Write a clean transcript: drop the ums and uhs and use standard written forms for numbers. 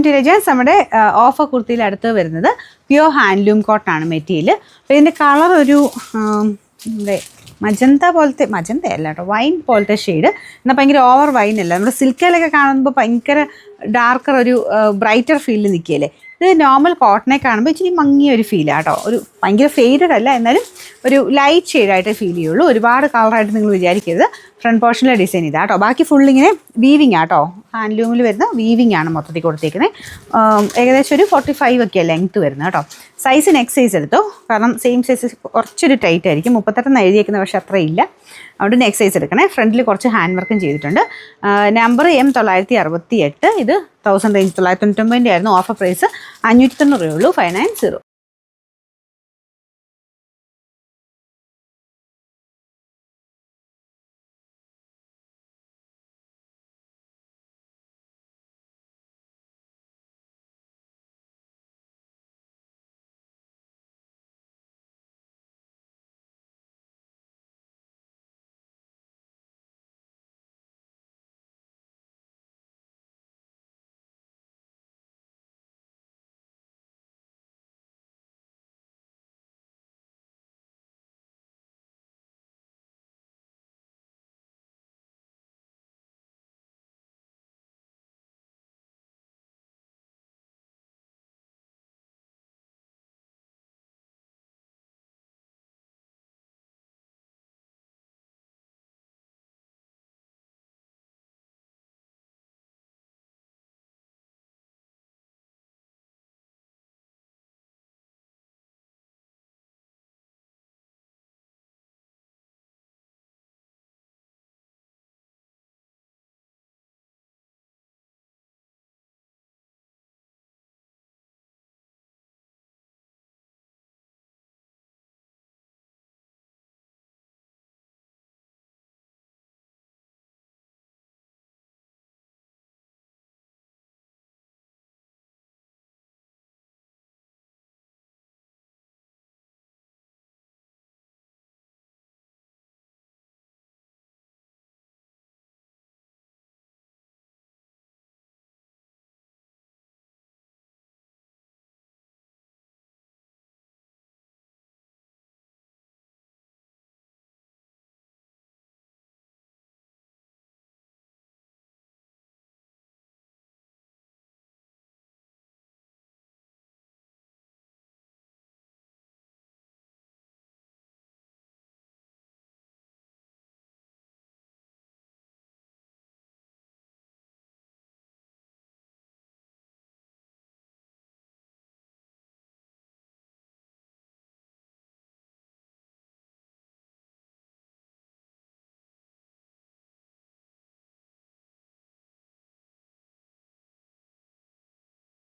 To legends. നമ്മുടെ offer കുർത്തിയിൽ അടുത്ത് വരുന്നത് പ്യുവർ ഹാൻഡ്ലൂം കോട്ടൺ ആണ് മെറ്റീരിയൽ. അപ്പോൾ ഇതിൻ്റെ കളർ ഒരു മജന്ത പോലത്തെ, മജന്ത അല്ല കേട്ടോ, വൈൻ പോലത്തെ ഷെയ്ഡ്. എന്നാൽ ഭയങ്കര ഓവർ വൈൻ അല്ല. നമ്മുടെ സിൽക്കിലൊക്കെ കാണുമ്പോൾ ഭയങ്കര ഡാർക്കർ ഒരു ബ്രൈറ്റർ ഫീലിൽ നിൽക്കുകയല്ലേ. ഇത് നോർമൽ കോട്ടനെ കാണുമ്പോൾ ഇച്ചിരി മങ്ങിയ ഒരു ഫീലാണ് കേട്ടോ. ഒരു ഭയങ്കര ഫെയ്ഡഡ് അല്ല, എന്നാലും ഒരു ലൈറ്റ് ഷെയ്ഡായിട്ട് ഫീൽ ചെയ്യുള്ളൂ. ഒരുപാട് കളറായിട്ട് നിങ്ങൾ വിചാരിക്കരുത്. ഫ്രണ്ട് പോർഷനിലെ ഡിസൈൻ ഇതാ കേട്ടോ. ബാക്കി ഫുള്ളിങ്ങനെ വീവിങ് ആട്ടോ. ഹാൻഡ്ലൂമിൽ വരുന്ന വീവിങ് ആണ് മൊത്തത്തിൽ കൊടുത്തേക്കുന്നത്. ഏകദേശം ഒരു 45 ഒക്കെയാണ് ലെങ്ത്ത് വരുന്നത് കേട്ടോ. സൈസ് നെക്സ്റ്റ് സൈസ് എടുത്തോ, കാരണം സെയിം സൈസ് കുറച്ചൊരു ടൈറ്റ് ആയിരിക്കും. 38 എഴുതിയേക്കുന്നത്, പക്ഷേ അത്ര ഇല്ല. അതുകൊണ്ട് നെക്സ്റ്റ് സൈസ് എടുക്കണേ. ഫ്രണ്ടിൽ കുറച്ച് ഹാൻഡ് വർക്കും ചെയ്തിട്ടുണ്ട്. Number M968. ഇത് 1000 റേഞ്ച്, 999 ആയിരുന്നു. ഓഫർ പ്രൈസ് 590 രൂപയുള്ളൂ. 590.